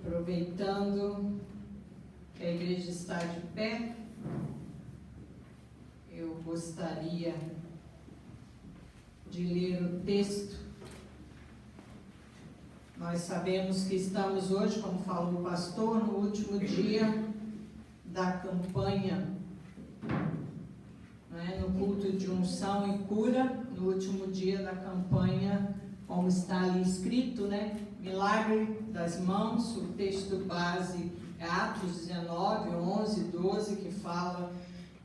Aproveitando que a igreja está de pé, eu gostaria de ler o texto. Nós sabemos que estamos hoje, como falou o pastor, no último dia da campanha, no culto de unção e cura, no último dia da campanha, como está ali escrito, Milagre das mãos. O texto base é Atos 19, 11, 12, que fala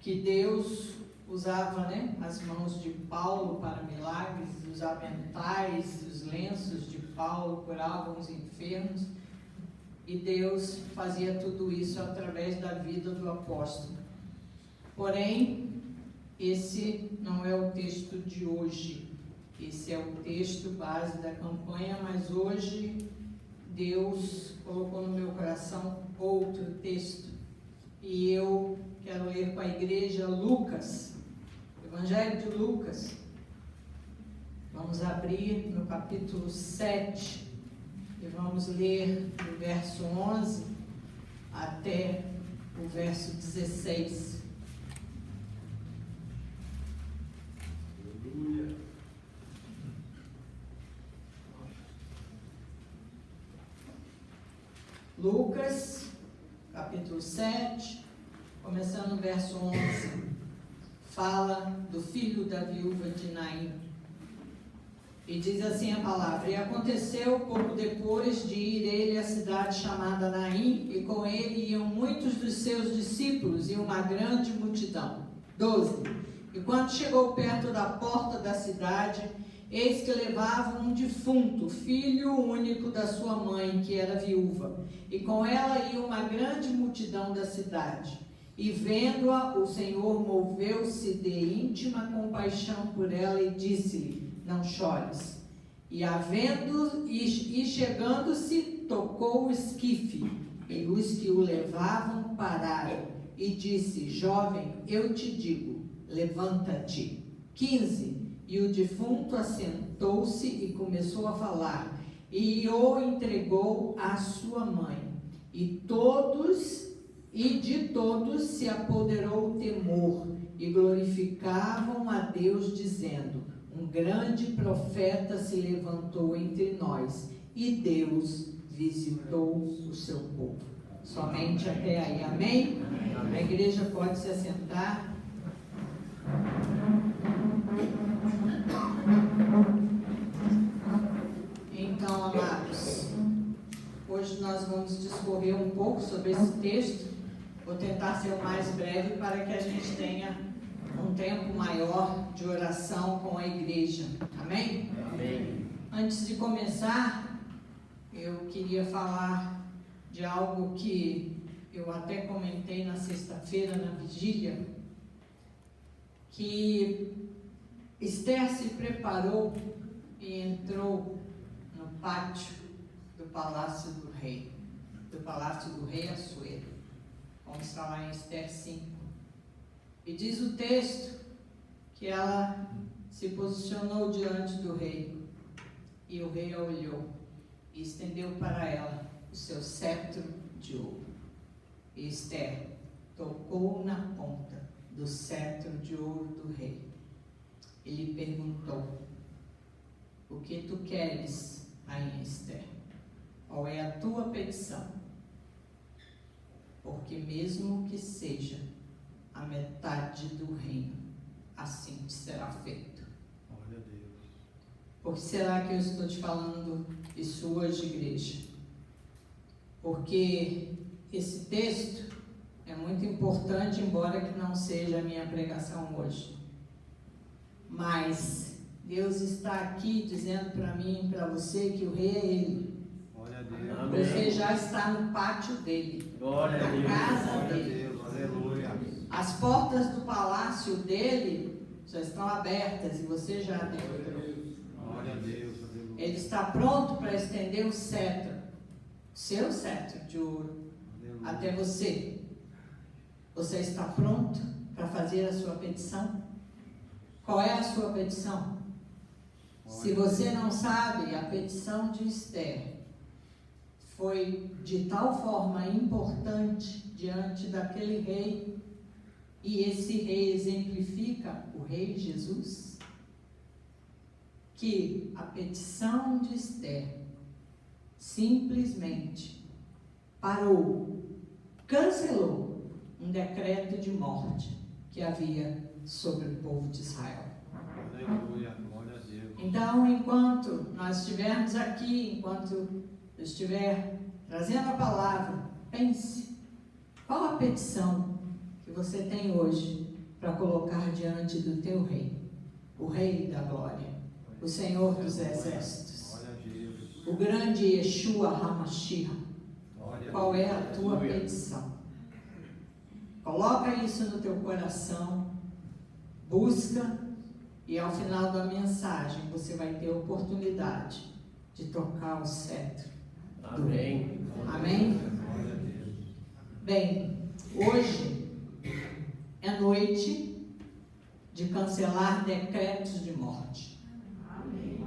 que Deus usava as mãos de Paulo para milagres, os aventais, os lenços de Paulo curavam os enfermos, e Deus fazia tudo isso através da vida do apóstolo. Porém, esse não é o texto de hoje, esse é o texto base da campanha, mas hoje Deus colocou no meu coração outro texto, e eu quero ler com a igreja Lucas, Evangelho de Lucas. Vamos abrir no capítulo 7 e vamos ler do verso 11 até o verso 16. Aleluia. Lucas, capítulo 7, começando no verso 11, fala do filho da viúva de Naim. E diz assim a palavra: E aconteceu pouco depois de ir ele à cidade chamada Naim, e com ele iam muitos dos seus discípulos e uma grande multidão. 12. E quando chegou perto da porta da cidade, eis que levavam um defunto, filho único da sua mãe, que era viúva, e com ela ia uma grande multidão da cidade. E vendo-a, o Senhor moveu-se de íntima compaixão por ela e disse-lhe: Não chores. E chegando-se, tocou o esquife, e os que o levavam pararam, e disse: Jovem, eu te digo, levanta-te. 15. E o defunto assentou-se e começou a falar, e o entregou à sua mãe. E de todos se apoderou o temor, e glorificavam a Deus, dizendo: Um grande profeta se levantou entre nós, e Deus visitou o seu povo. Somente até aí, amém? A igreja pode se assentar. Então, amados, hoje nós vamos discorrer um pouco sobre esse texto. Vou tentar ser o mais breve para que a gente tenha um tempo maior de oração com a igreja. Amém? Amém. Antes de começar, eu queria falar de algo que eu até comentei na sexta-feira, na vigília, que Esther se preparou e entrou no pátio do palácio do rei Assuero, como está lá em Esther 5. E diz o texto que ela se posicionou diante do rei, e o rei a olhou e estendeu para ela o seu cetro de ouro. E Esther tocou na ponta do cetro de ouro do rei. Ele perguntou: O que tu queres, rainha Esther? Qual é a tua petição? Porque mesmo que seja a metade do reino, assim te será feito. Glória a Deus. Por que será que eu estou te falando isso hoje, igreja? Porque esse texto é muito importante, embora que não seja a minha pregação hoje. Mas Deus está aqui dizendo para mim e para você que o rei é Ele. Glória a Deus. Amém. Você já está no pátio dele, Glória a Deus. na casa Glória a dele. Deus. Aleluia. As portas do palácio dele já estão abertas e você já adentrou. Glória a Deus. Aleluia. Ele está pronto para estender o cetro, seu cetro de ouro, Aleluia. até você. Você está pronto para fazer a sua petição? Qual é a sua petição? Se você não sabe, a petição de Esther foi de tal forma importante diante daquele rei, e esse rei exemplifica o rei Jesus, que a petição de Esther simplesmente parou, cancelou um decreto de morte que havia sobre o povo de Israel. Aleluia, glória a Deus. Então, enquanto nós estivermos aqui, enquanto eu estiver trazendo a palavra, pense, qual a petição que você tem hoje para colocar diante do teu rei, o rei da glória, o Senhor dos exércitos, Glória a Deus. o grande Yeshua HaMashiach. Glória a Qual é a Deus. tua Aleluia. petição? Coloca isso no teu coração, busca, e ao final da mensagem você vai ter a oportunidade de tocar o cetro. Amém. Amém? Glória a Deus. Bem, hoje é noite de cancelar decretos de morte. Amém.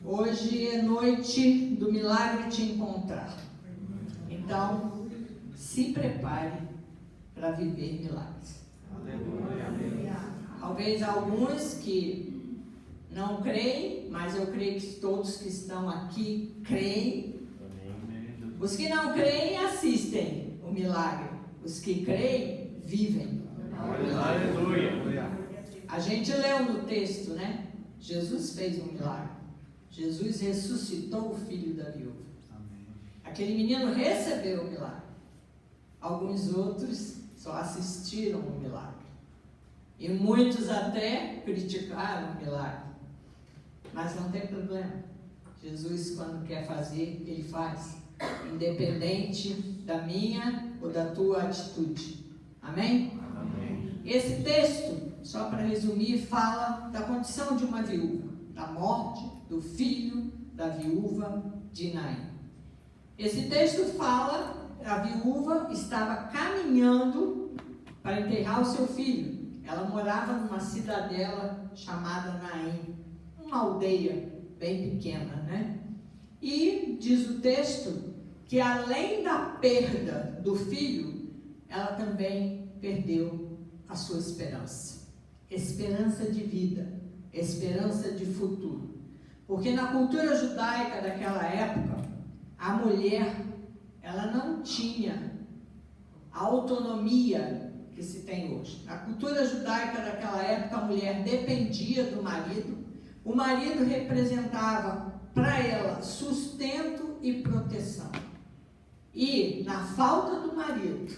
Hoje é noite do milagre te encontrar. Então, se prepare para viver milagres. Aleluia. Talvez alguns que não creem, mas eu creio que todos que estão aqui creem. Amém, Jesus. Os que não creem assistem o milagre. Os que creem vivem. Aleluia. A gente leu no texto, né? Jesus fez um milagre. Jesus ressuscitou o filho da viúva. Amém. Aquele menino recebeu o milagre. Alguns outros só assistiram o milagre. E muitos até criticaram o milagre. Mas não tem problema. Jesus, quando quer fazer, Ele faz. Independente da minha ou da tua atitude. Amém? Amém. Esse texto, só para resumir, fala da condição de uma viúva. Da morte do filho da viúva de Naim. Esse texto fala, a viúva estava caminhando para enterrar o seu filho. Ela morava numa cidadela chamada Naim, uma aldeia bem pequena, né? E diz o texto que além da perda do filho, ela também perdeu a sua esperança. Esperança de vida, esperança de futuro. Porque na cultura judaica daquela época, a mulher, ela não tinha a autonomia que se tem hoje. Na cultura judaica daquela época, a mulher dependia do marido. O marido representava para ela sustento e proteção. E na falta do marido,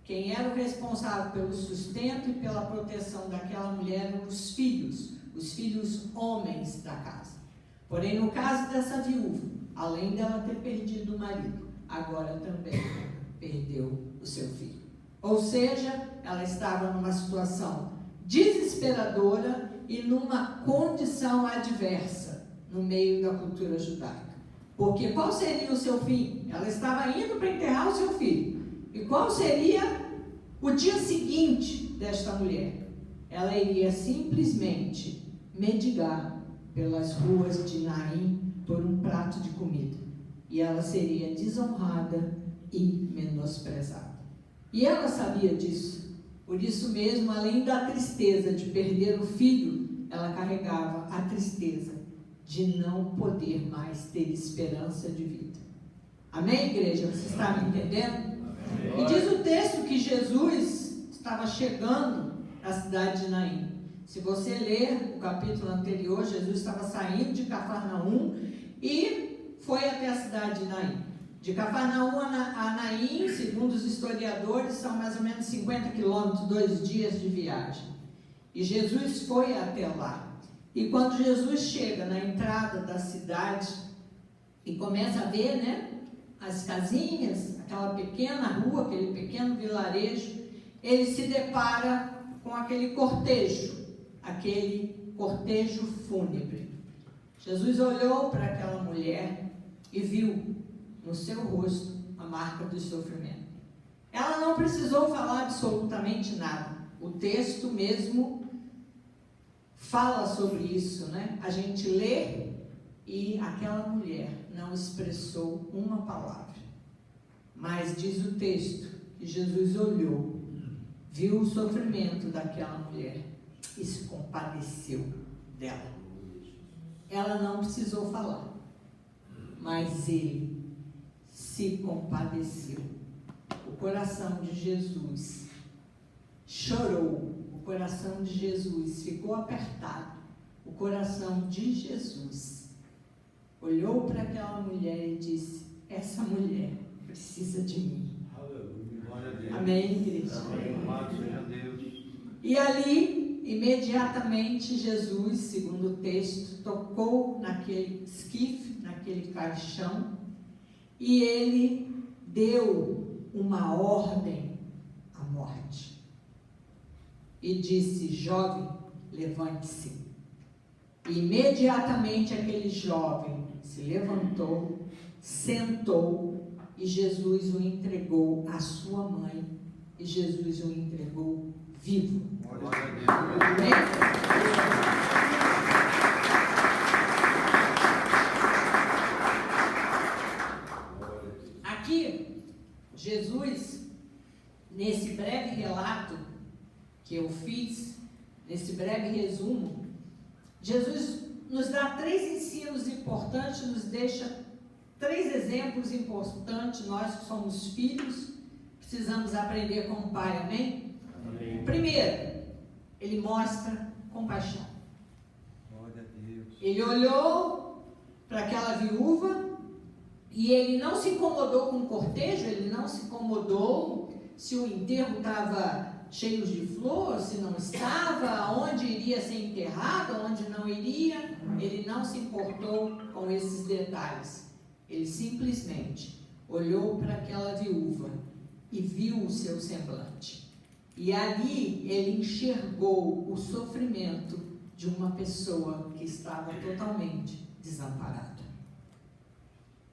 quem era o responsável pelo sustento e pela proteção daquela mulher eram os filhos homens da casa. Porém, no caso dessa viúva, além dela ter perdido o marido, agora também perdeu o seu filho. Ou seja, ela estava numa situação desesperadora e numa condição adversa no meio da cultura judaica. Porque qual seria o seu fim? Ela estava indo para enterrar o seu filho. E qual seria o dia seguinte desta mulher? Ela iria simplesmente mendigar pelas ruas de Naim por um prato de comida. E ela seria desonrada e menosprezada. E ela sabia disso. Por isso mesmo, além da tristeza de perder o filho, ela carregava a tristeza de não poder mais ter esperança de vida. Amém, igreja? Você está me entendendo? Amém. E diz o texto que Jesus estava chegando na cidade de Naim. Se você ler o capítulo anterior, Jesus estava saindo de Cafarnaum e foi até a cidade de Naim. De Cafarnaum a Naim, segundo os historiadores, são mais ou menos 50 quilômetros, 2 dias de viagem. E Jesus foi até lá. E quando Jesus chega na entrada da cidade e começa a ver, né, as casinhas, aquela pequena rua, aquele pequeno vilarejo, ele se depara com aquele cortejo fúnebre. Jesus olhou para aquela mulher e viu no seu rosto a marca do sofrimento. Ela não precisou falar absolutamente nada. O texto mesmo fala sobre isso, né? A gente lê E aquela mulher não expressou uma palavra. Mas diz o texto que Jesus olhou, viu o sofrimento daquela mulher e se compadeceu dela. Ela não precisou falar, mas ele se compadeceu. O coração de Jesus chorou, o coração de Jesus ficou apertado, o coração de Jesus olhou para aquela mulher e disse: essa mulher precisa de mim. Aleluia. Glória a Deus. Amém, igreja? Amém. Louvado seja Deus. E ali, imediatamente, Jesus, segundo o texto, tocou naquele esquife, naquele caixão, e ele deu uma ordem à morte. E disse: jovem, levante-se. E imediatamente aquele jovem se levantou, sentou, e Jesus o entregou à sua mãe, e Jesus o entregou vivo. Glória a Deus. Amém? Aqui, Jesus, nesse breve relato que eu fiz, nesse breve resumo, Jesus nos dá 3 ensinos importantes, nos deixa 3 exemplos importantes. Nós que somos filhos, precisamos aprender com o Pai, amém? Amém. Primeiro, ele mostra compaixão. Glória a Deus. Ele olhou para aquela viúva e ele não se incomodou com o cortejo, ele não se incomodou se o enterro estava cheio de flor, se não estava, onde iria ser enterrado, onde não iria. Ele não se importou com esses detalhes. Ele simplesmente olhou para aquela viúva e viu o seu semblante. E ali ele enxergou o sofrimento de uma pessoa que estava totalmente desamparada.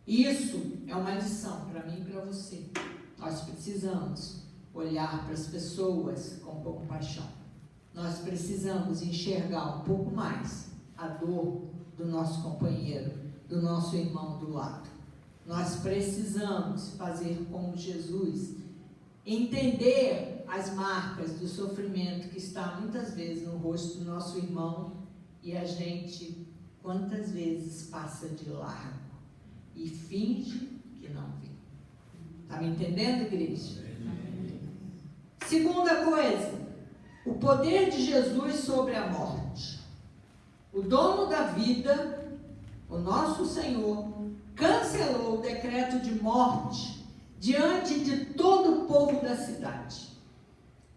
Isso é uma lição para mim e para você. Nós precisamos olhar para as pessoas com compaixão. Nós precisamos enxergar um pouco mais a dor do nosso companheiro, do nosso irmão do lado. Nós precisamos fazer como Jesus, entender as marcas do sofrimento que está muitas vezes no rosto do nosso irmão, e a gente, quantas vezes, passa de largo e finge que não vê. Está me entendendo, igreja? Segunda coisa, o poder de Jesus sobre a morte. O dono da vida, o nosso Senhor, cancelou o decreto de morte diante de todo o povo da cidade.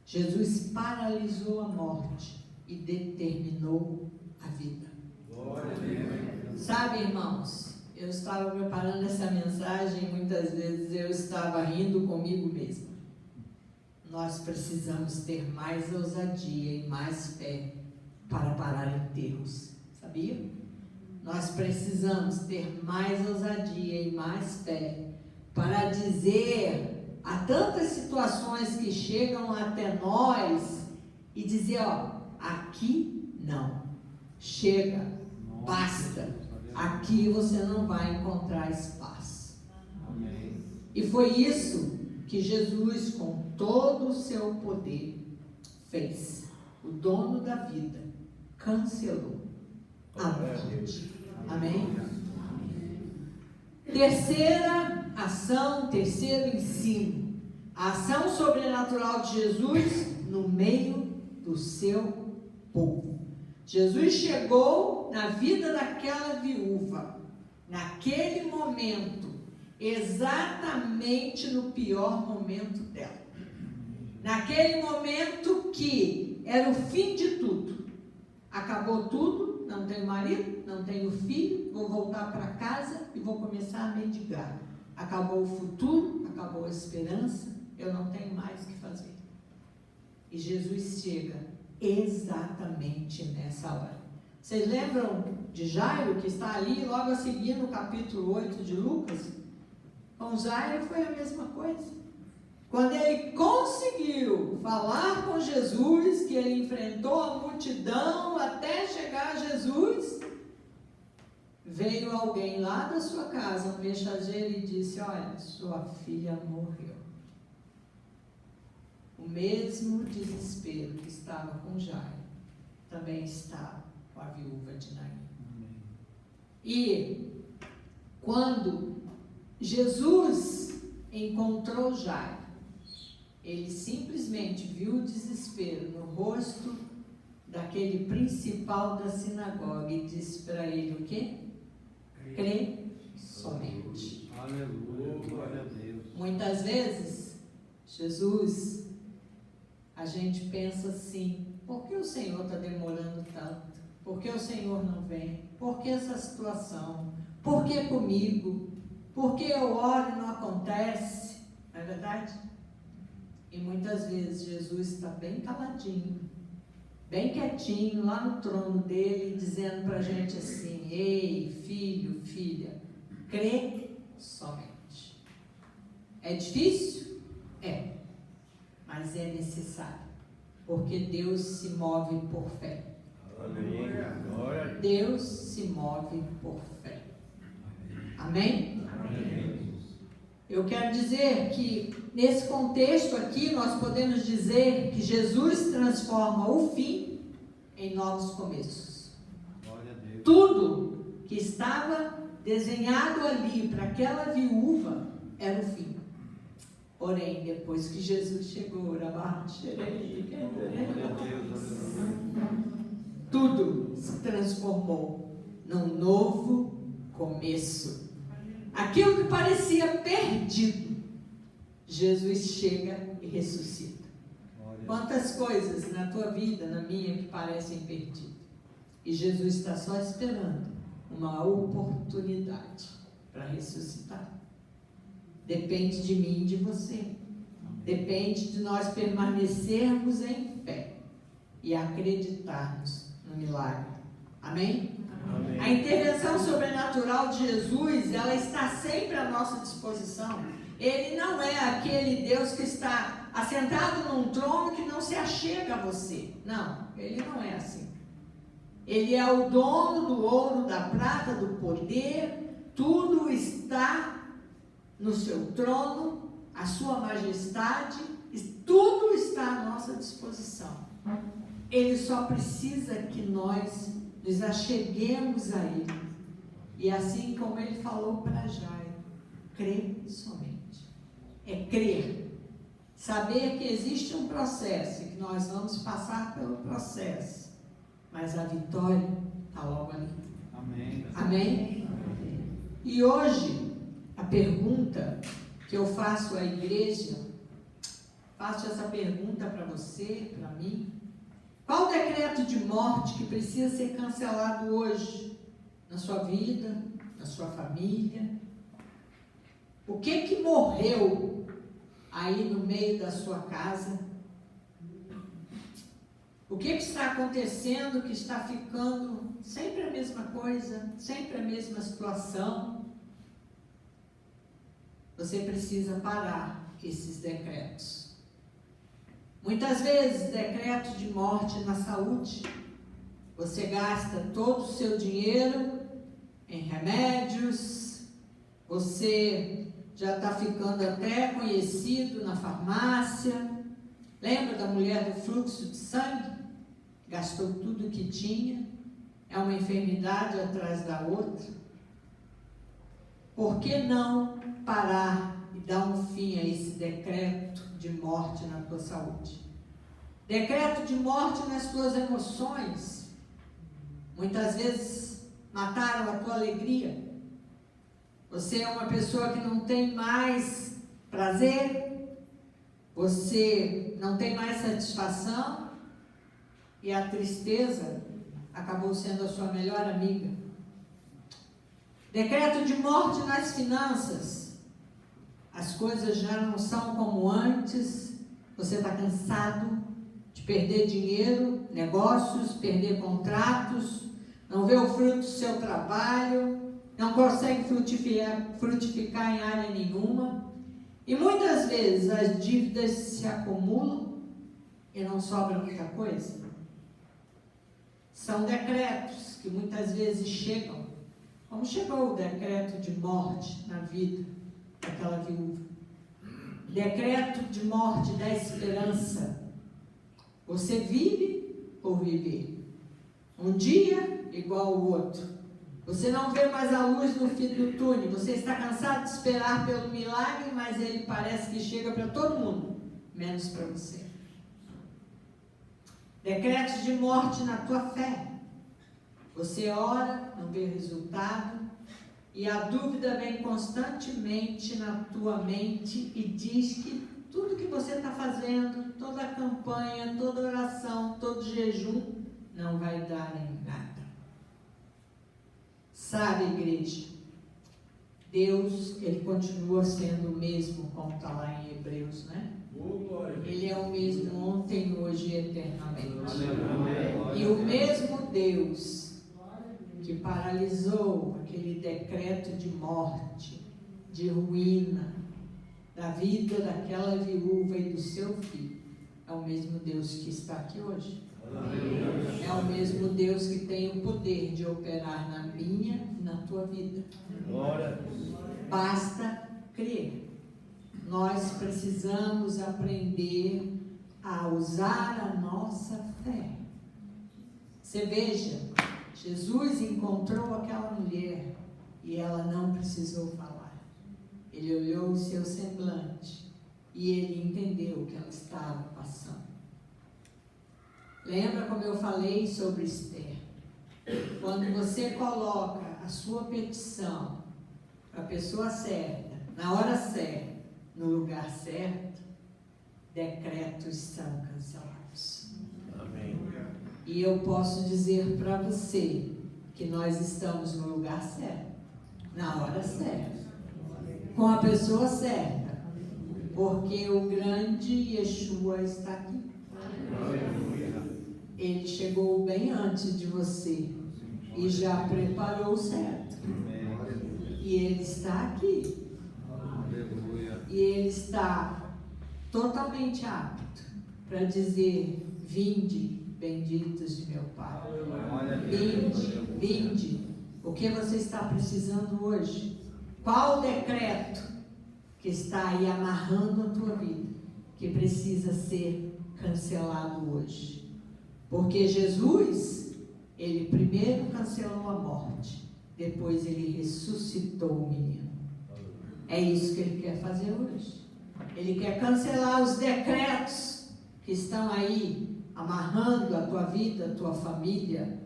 Jesus paralisou a morte e determinou a vida. Glória a Deus. Sabe, irmãos, eu estava preparando essa mensagem e muitas vezes eu estava rindo comigo mesma. Nós precisamos ter mais ousadia e mais fé para parar enterros, sabia? Nós precisamos ter mais ousadia e mais fé para dizer a tantas situações que chegam até nós e dizer: ó, aqui não, chega, basta, aqui você não vai encontrar espaço. Amém. E foi isso que Jesus, com todo o seu poder, fez. O dono da vida cancelou a morte. Amém? Terceira ação, terceiro ensino. A ação sobrenatural de Jesus no meio do seu povo. Jesus chegou na vida daquela viúva, naquele momento, exatamente no pior momento dela. Naquele momento que era o fim de tudo. Acabou tudo, não tenho marido, não tenho filho, vou voltar para casa e vou começar a mendigar. Acabou o futuro, acabou a esperança, eu não tenho mais o que fazer. E Jesus chega exatamente nessa hora. Vocês lembram de Jairo, que está ali logo a seguir no capítulo 8 de Lucas? Com Jairo foi a mesma coisa. Quando ele conseguiu falar com Jesus, que ele enfrentou a multidão até chegar a Jesus, veio veio alguém lá da sua casa, um mensageiro, e disse: olha, sua filha morreu. O mesmo desespero que estava com Jairo também estava com a viúva de Naim. E quando Jesus encontrou Jairo, ele simplesmente viu o desespero no rosto daquele principal da sinagoga e disse para ele o quê? Crê somente. Aleluia, glória a Deus. Muitas vezes, Jesus, a gente pensa assim: por que o Senhor está demorando tanto? Por que o Senhor não vem? Por que essa situação? Por que comigo? Por que eu oro e não acontece? Não é verdade? E muitas vezes Jesus está bem caladinho, bem quietinho, lá no trono dele, dizendo para a gente assim: ei, filho, filha, crê somente. É difícil? É. Mas é necessário. Porque Deus se move por fé. Deus se move por fé. Amém? Amém. Eu quero dizer que, nesse contexto aqui, nós podemos dizer que Jesus transforma o fim em novos começos. Glória a Deus. Tudo que estava desenhado ali para aquela viúva era o fim. Porém, depois que Jesus chegou, tudo se transformou num novo começo. Aquilo que parecia perdido, Jesus chega e ressuscita. Quantas coisas na tua vida, na minha, que parecem perdidas. E Jesus está só esperando uma oportunidade para ressuscitar. Depende de mim e de você. Depende de nós permanecermos em fé e acreditarmos no milagre. Amém? Amém. A intervenção sobrenatural de Jesus, ela está sempre à nossa disposição. Ele não é aquele Deus que está assentado num trono que não se achega a você. Não, ele não é assim. Ele é o dono do ouro, da prata, do poder. Tudo está no seu trono, a sua majestade, tudo está à nossa disposição. Ele só precisa que nós nos acheguemos a Ele. E assim como Ele falou para Jairo, crê somente. É crer. Saber que existe um processo e que nós vamos passar pelo processo. Mas a vitória está logo ali. Amém. Amém? E hoje, a pergunta que eu faço à igreja, faço essa pergunta para você, para mim: qual o decreto de morte que precisa ser cancelado hoje, na sua vida, na sua família? O que morreu aí no meio da sua casa? O que está acontecendo que está ficando sempre a mesma coisa, sempre a mesma situação? Você precisa parar esses decretos. Muitas vezes, decreto de morte na saúde. Você gasta todo o seu dinheiro em remédios, você já está ficando até conhecido na farmácia. Lembra da mulher do fluxo de sangue? Gastou tudo que tinha. É uma enfermidade atrás da outra. Por que não parar e dar um fim a esse decreto de morte na tua saúde? Decreto de morte nas tuas emoções. Muitas vezes mataram a tua alegria. Você é uma pessoa que não tem mais prazer, você não tem mais satisfação, e a tristeza acabou sendo a sua melhor amiga. Decreto de morte nas finanças. As coisas já não são como antes, você está cansado de perder dinheiro, negócios, perder contratos, não vê o fruto do seu trabalho, não consegue frutificar em área nenhuma. E muitas vezes as dívidas se acumulam e não sobra muita coisa. São decretos que muitas vezes chegam Como chegou o decreto de morte na vida daquela viúva? Decreto de morte da esperança. Você vive por viver. Um dia igual ao outro. Você não vê mais a luz no fim do túnel. Você está cansado de esperar pelo milagre, mas ele parece que chega para todo mundo, menos para você. Decretos de morte na tua fé. Você ora, não vê resultado, e a dúvida vem constantemente na tua mente e diz que tudo que você está fazendo, toda a campanha, toda oração, todo jejum, não vai dar em nada. Sabe, igreja, Deus, Ele continua sendo o mesmo, como está lá em Hebreus, né? Ele é o mesmo ontem, hoje e eternamente. E o mesmo Deus que paralisou aquele decreto de morte, de ruína, da vida daquela viúva e do seu filho, é o mesmo Deus que está aqui hoje. É o mesmo Deus que tem o poder de operar na minha e na tua vida. Basta crer. Nós precisamos aprender a usar a nossa fé. Você veja, Jesus encontrou aquela mulher e ela não precisou falar. Ele olhou o seu semblante e ele entendeu o que ela estava passando. Lembra como eu falei sobre Esther? Quando você coloca a sua petição para a pessoa certa, na hora certa, no lugar certo, decretos são cancelados. Amém. E eu posso dizer para você que nós estamos no lugar certo, na hora certa, com a pessoa certa, porque o grande Yeshua está aqui. Ele chegou bem antes de você e já preparou o certo. E Ele está aqui. E Ele está totalmente apto para dizer: vinde, benditos de meu Pai. Vinde, vinde. O que você está precisando hoje? Qual o decreto que está aí amarrando a tua vida, que precisa ser cancelado hoje? Porque Jesus, Ele primeiro cancelou a morte, depois Ele ressuscitou o menino. É isso que Ele quer fazer hoje. Ele quer cancelar os decretos que estão aí amarrando a tua vida, a tua família,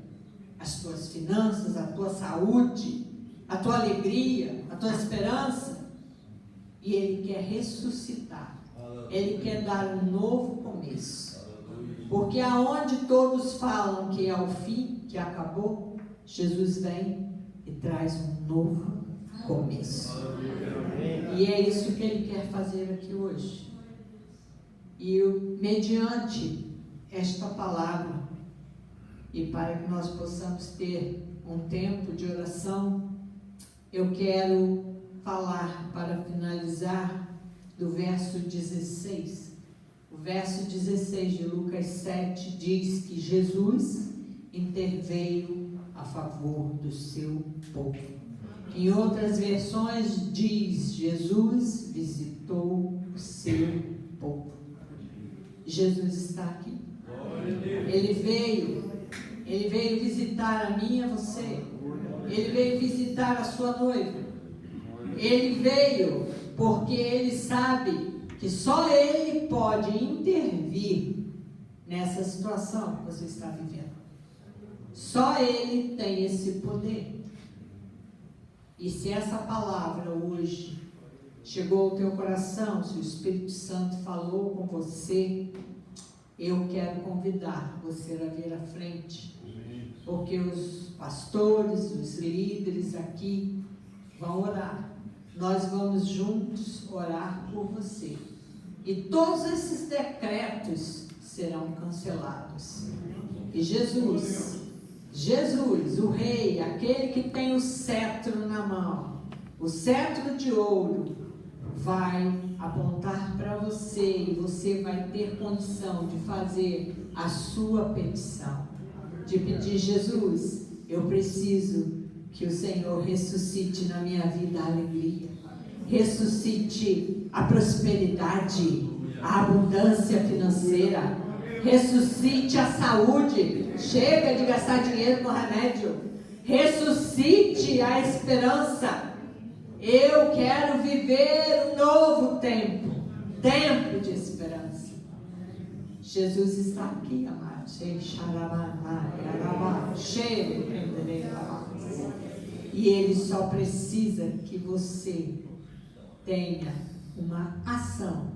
as tuas finanças, a tua saúde, a tua alegria, a tua esperança. E Ele quer ressuscitar. Ele quer dar um novo começo. Porque aonde todos falam que é o fim, que acabou, Jesus vem e traz um novo começo. E é isso que Ele quer fazer aqui hoje. E mediante esta palavra, e para que nós possamos ter um tempo de oração, eu quero falar, para finalizar, do verso 16. O verso 16 de Lucas 7 diz que Jesus interveio a favor do seu povo. Em outras versões diz: Jesus visitou o seu povo. Jesus está aqui. Ele veio visitar a mim e a você. Ele veio visitar a sua noiva. Ele veio porque Ele sabe que só Ele pode intervir nessa situação que você está vivendo. Só Ele tem esse poder. E se essa palavra hoje chegou ao teu coração, se o Espírito Santo falou com você, eu quero convidar você a vir à frente, porque os pastores, os líderes aqui vão orar. Nós vamos juntos orar por você. E todos esses decretos serão cancelados. E Jesus, o Rei, aquele que tem o cetro na mão, o cetro de ouro, vai apontar para você e você vai ter condição de fazer a sua petição. De pedir: Jesus, eu preciso Que o Senhor ressuscite na minha vida a alegria, ressuscite a prosperidade, a abundância financeira, ressuscite a saúde. Chega de gastar dinheiro com remédio. Ressuscite a esperança. Eu quero viver um novo tempo de esperança. Jesus está aqui, amado. E Ele só precisa que você tenha uma ação,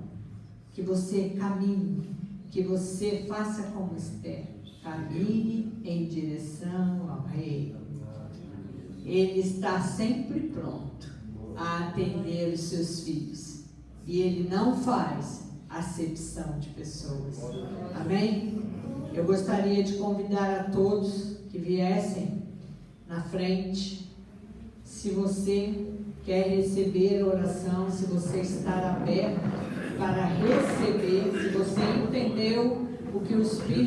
que você caminhe, que você faça como Esther, caminhe em direção ao Rei. Ele está sempre pronto a atender os seus filhos. E Ele não faz acepção de pessoas. Amém? Eu gostaria de convidar a todos que viessem na frente. Se você quer receber oração, se você está aberto para receber, se você entendeu o que o Espírito